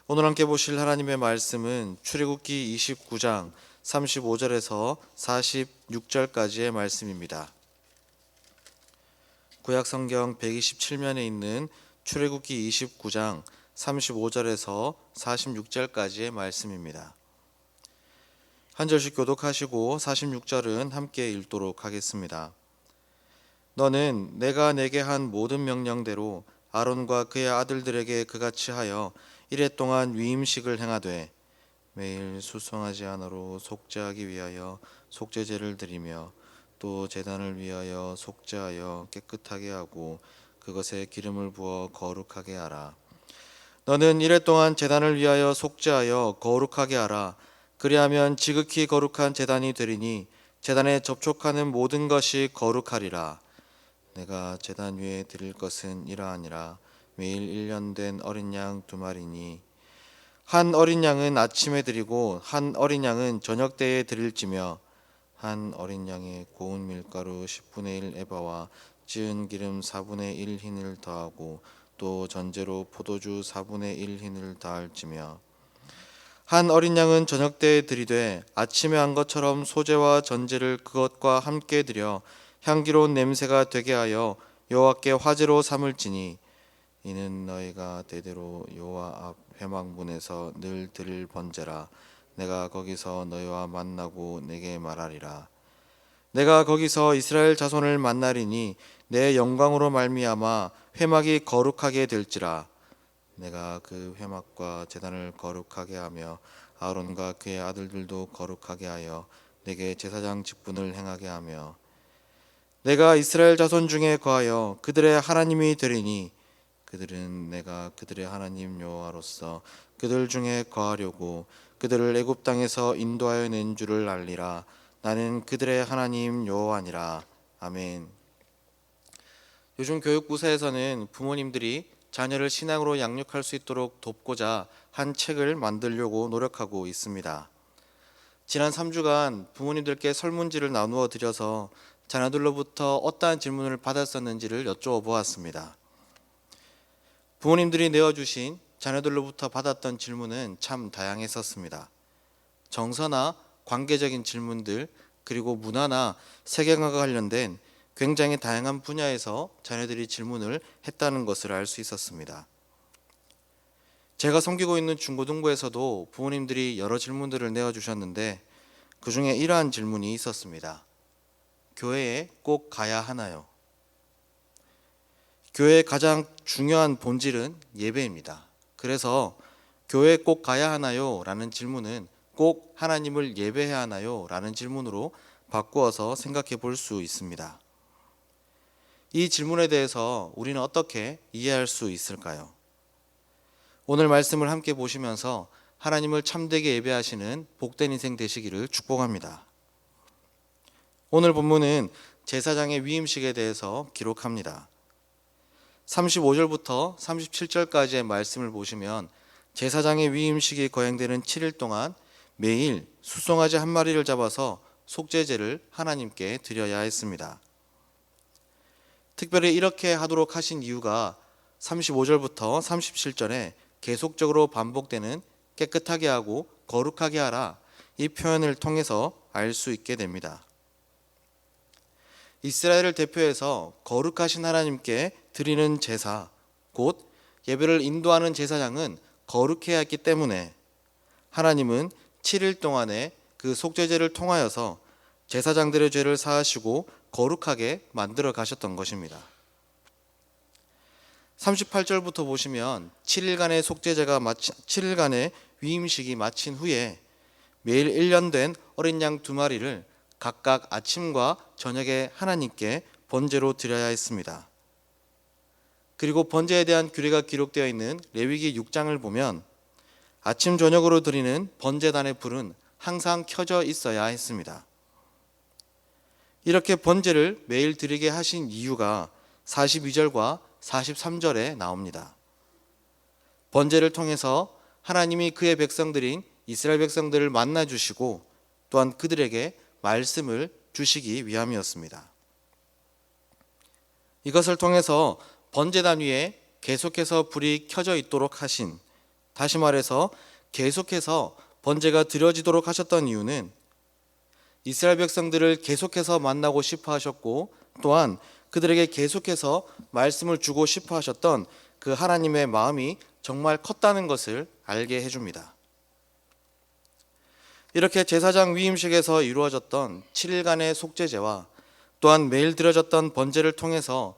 오늘 함께 보실 하나님의 말씀은 출애굽기 29장 35절에서 46절까지의 말씀입니다. 구약 성경 127면에 있는 출애굽기 29장 35절에서 46절까지의 말씀입니다. 한 절씩 교독하시고 46절은 함께 읽도록 하겠습니다. 너는 내가 내게 한 모든 명령대로 아론과 그의 아들들에게 그같이 하여 이레 동안 위임식을 행하되 매일 수송아지 하나로 속죄하기 위하여 속죄제를 드리며 또 제단을 위하여 속죄하여 깨끗하게 하고 그것에 기름을 부어 거룩하게 하라. 너는 이레 동안 제단을 위하여 속죄하여 거룩하게 하라. 그리하면 지극히 거룩한 제단이 되리니 제단에 접촉하는 모든 것이 거룩하리라. 내가 제단 위에 드릴 것은 이러하니라. 매일 1년 된 어린 양 2마리니 한 어린 양은 아침에 드리고 한 어린 양은 저녁 때에 드릴지며 한 어린 양에 고운 밀가루 10분의 1 에바와 찌은 기름 4분의 1 흰을 더하고 또 전제로 포도주 4분의 1 흰을 더할지며 한 어린 양은 저녁 때에 드리되 아침에 한 것처럼 소제와 전제를 그것과 함께 드려 향기로운 냄새가 되게 하여 여호와께 화제로 삼을지니 이는 너희가 대대로 여호와 앞 회막문에서 늘 드릴 번제라. 내가 거기서 너희와 만나고 내게 말하리라. 내가 거기서 이스라엘 자손을 만나리니 내 영광으로 말미암아 회막이 거룩하게 될지라. 내가 그 회막과 제단을 거룩하게 하며 아론과 그의 아들들도 거룩하게 하여 내게 제사장 직분을 행하게 하며 내가 이스라엘 자손 중에 거하여 그들의 하나님이 되리니 그들은 내가 그들의 하나님 여호와로서 그들 중에 거하려고 그들을 애굽 땅에서 인도하여 낸 줄을 알리라. 나는 그들의 하나님 여호와니라. 아멘. 요즘 교육부서에서는 부모님들이 자녀를 신앙으로 양육할 수 있도록 돕고자 한 책을 만들려고 노력하고 있습니다. 지난 3주간 부모님들께 설문지를 나누어 드려서 자녀들로부터 어떠한 질문을 받았었는지를 여쭈어 보았습니다. 부모님들이 내어주신 자녀들로부터 받았던 질문은 참 다양했었습니다. 정서나 관계적인 질문들, 그리고 문화나 세계관과 관련된 굉장히 다양한 분야에서 자녀들이 질문을 했다는 것을 알 수 있었습니다. 제가 섬기고 있는 중고등부에서도 부모님들이 여러 질문들을 내어주셨는데 그 중에 이러한 질문이 있었습니다. 교회에 꼭 가야 하나요? 교회의 가장 중요한 본질은 예배입니다. 그래서 교회에 꼭 가야 하나요? 라는 질문은 꼭 하나님을 예배해야 하나요? 라는 질문으로 바꾸어서 생각해 볼 수 있습니다. 이 질문에 대해서 우리는 어떻게 이해할 수 있을까요? 오늘 말씀을 함께 보시면서 하나님을 참되게 예배하시는 복된 인생 되시기를 축복합니다. 오늘 본문은 제사장의 위임식에 대해서 기록합니다. 35절부터 37절까지의 말씀을 보시면 제사장의 위임식이 거행되는 7일 동안 매일 숫송아지 한 마리를 잡아서 속죄제를 하나님께 드려야 했습니다. 특별히 이렇게 하도록 하신 이유가 35절부터 37절에 계속적으로 반복되는 깨끗하게 하고 거룩하게 하라, 이 표현을 통해서 알 수 있게 됩니다. 이스라엘을 대표해서 거룩하신 하나님께 드리는 제사, 곧 예배를 인도하는 제사장은 거룩해야 했기 때문에 하나님은 7일 동안에 그 속죄제를 통하여서 제사장들의 죄를 사하시고 거룩하게 만들어 가셨던 것입니다. 38절부터 보시면 7일간의 위임식이 마친 후에 매일 1년 된 어린 양 2마리를 각각 아침과 저녁에 하나님께 번제로 드려야 했습니다. 그리고 번제에 대한 규례가 기록되어 있는 레위기 6장을 보면 아침 저녁으로 드리는 번제단의 불은 항상 켜져 있어야 했습니다. 이렇게 번제를 매일 드리게 하신 이유가 42절과 43절에 나옵니다. 번제를 통해서 하나님이 그의 백성들인 이스라엘 백성들을 만나 주시고 또한 그들에게 말씀을 주시기 위함이었습니다. 이것을 통해서 번제단 위에 계속해서 불이 켜져 있도록 하신, 다시 말해서 계속해서 번제가 드려지도록 하셨던 이유는 이스라엘 백성들을 계속해서 만나고 싶어 하셨고, 또한 그들에게 계속해서 말씀을 주고 싶어 하셨던 그 하나님의 마음이 정말 컸다는 것을 알게 해줍니다. 이렇게 제사장 위임식에서 이루어졌던 7일간의 속죄제와 또한 매일 드려졌던 번제를 통해서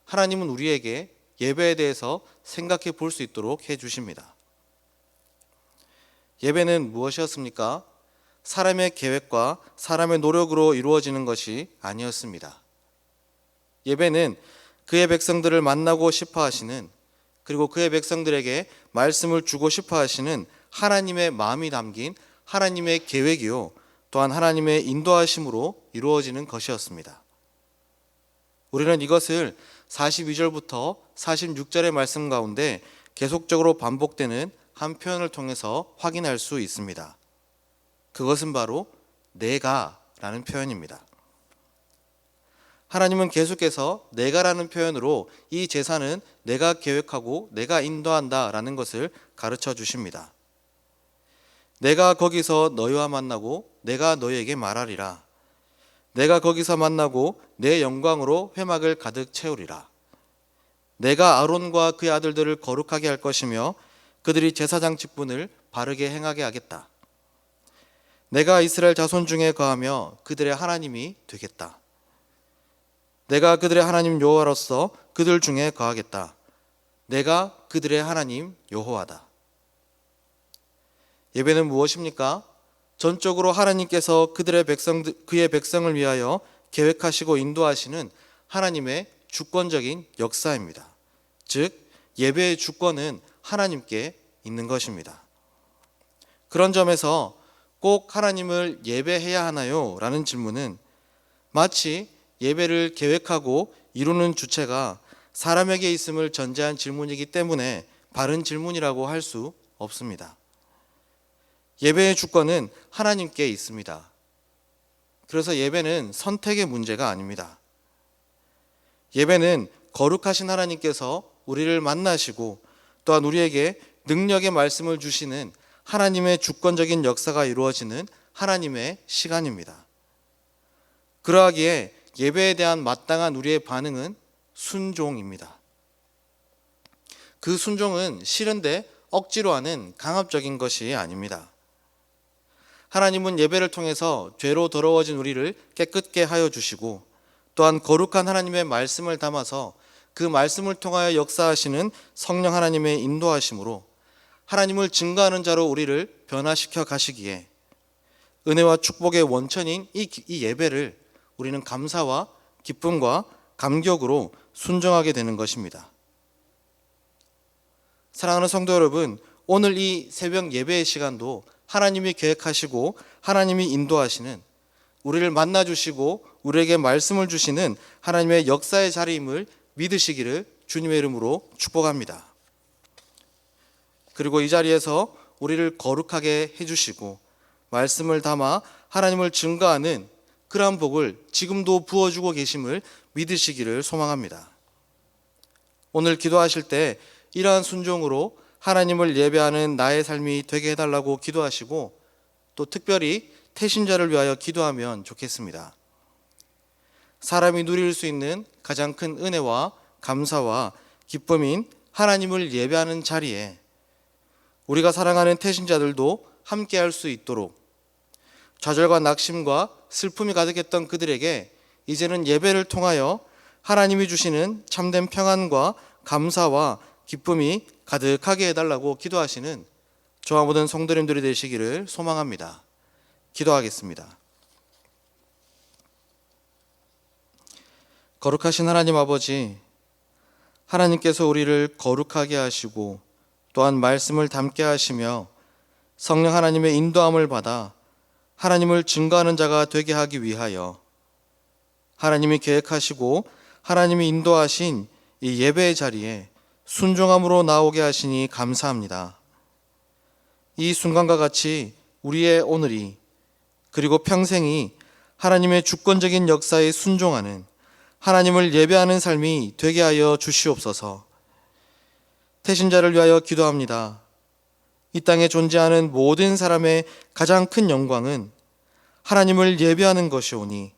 하나님은 우리에게 예배에 대해서 생각해 볼 수 있도록 해주십니다. 예배는 무엇이었습니까? 사람의 계획과 사람의 노력으로 이루어지는 것이 아니었습니다. 예배는 그의 백성들을 만나고 싶어 하시는, 그리고 그의 백성들에게 말씀을 주고 싶어 하시는 하나님의 마음이 담긴 하나님의 계획이요, 또한 하나님의 인도하심으로 이루어지는 것이었습니다. 우리는 이것을 42절부터 46절의 말씀 가운데 계속적으로 반복되는 한 표현을 통해서 확인할 수 있습니다. 그것은 바로 내가라는 표현입니다. 하나님은 계속해서 내가라는 표현으로 이 제사는 내가 계획하고 내가 인도한다라는 것을 가르쳐 주십니다. 내가 거기서 너희와 만나고 내가 너희에게 말하리라. 내가 거기서 만나고 내 영광으로 회막을 가득 채우리라. 내가 아론과 그의 아들들을 거룩하게 할 것이며 그들이 제사장 직분을 바르게 행하게 하겠다. 내가 이스라엘 자손 중에 거하며 그들의 하나님이 되겠다. 내가 그들의 하나님 여호와로서 그들 중에 거하겠다. 내가 그들의 하나님 여호와다. 예배는 무엇입니까? 전적으로 하나님께서 그의 백성을 위하여 계획하시고 인도하시는 하나님의 주권적인 역사입니다. 즉, 예배의 주권은 하나님께 있는 것입니다. 그런 점에서 꼭 하나님을 예배해야 하나요? 라는 질문은 마치 예배를 계획하고 이루는 주체가 사람에게 있음을 전제한 질문이기 때문에 바른 질문이라고 할 수 없습니다. 예배의 주권은 하나님께 있습니다. 그래서 예배는 선택의 문제가 아닙니다. 예배는 거룩하신 하나님께서 우리를 만나시고 또한 우리에게 능력의 말씀을 주시는 하나님의 주권적인 역사가 이루어지는 하나님의 시간입니다. 그러하기에 예배에 대한 마땅한 우리의 반응은 순종입니다. 그 순종은 싫은데 억지로 하는 강압적인 것이 아닙니다. 하나님은 예배를 통해서 죄로 더러워진 우리를 깨끗게 하여 주시고 또한 거룩한 하나님의 말씀을 담아서 그 말씀을 통하여 역사하시는 성령 하나님의 인도하심으로 하나님을 증거하는 자로 우리를 변화시켜 가시기에 은혜와 축복의 원천인 이 예배를 우리는 감사와 기쁨과 감격으로 순종하게 되는 것입니다. 사랑하는 성도 여러분, 오늘 이 새벽 예배의 시간도 하나님이 계획하시고 하나님이 인도하시는, 우리를 만나주시고 우리에게 말씀을 주시는 하나님의 역사의 자리임을 믿으시기를 주님의 이름으로 축복합니다. 그리고 이 자리에서 우리를 거룩하게 해주시고 말씀을 담아 하나님을 증거하는 그러한 복을 지금도 부어주고 계심을 믿으시기를 소망합니다. 오늘 기도하실 때 이러한 순종으로 하나님을 예배하는 나의 삶이 되게 해달라고 기도하시고 또 특별히 태신자를 위하여 기도하면 좋겠습니다. 사람이 누릴 수 있는 가장 큰 은혜와 감사와 기쁨인 하나님을 예배하는 자리에 우리가 사랑하는 태신자들도 함께 할 수 있도록 좌절과 낙심과 슬픔이 가득했던 그들에게 이제는 예배를 통하여 하나님이 주시는 참된 평안과 감사와 기쁨이 가득하게 해달라고 기도하시는 저와 모든 성도님들이 되시기를 소망합니다. 기도하겠습니다. 거룩하신 하나님 아버지, 하나님께서 우리를 거룩하게 하시고 또한 말씀을 담게 하시며 성령 하나님의 인도함을 받아 하나님을 증거하는 자가 되게 하기 위하여 하나님이 계획하시고 하나님이 인도하신 이 예배의 자리에 순종함으로 나오게 하시니 감사합니다. 이 순간과 같이 우리의 오늘이 그리고 평생이 하나님의 주권적인 역사에 순종하는 하나님을 예배하는 삶이 되게 하여 주시옵소서. 태신자를 위하여 기도합니다. 이 땅에 존재하는 모든 사람의 가장 큰 영광은 하나님을 예배하는 것이오니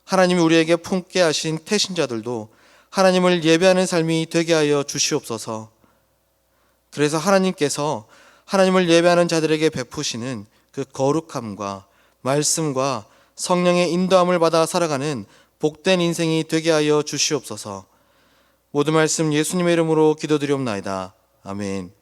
하나님이 우리에게 품게 하신 태신자들도 하나님을 예배하는 삶이 되게 하여 주시옵소서. 그래서 하나님께서 하나님을 예배하는 자들에게 베푸시는 그 거룩함과 말씀과 성령의 인도함을 받아 살아가는 복된 인생이 되게 하여 주시옵소서. 모든 말씀 예수님의 이름으로 기도드리옵나이다. 아멘.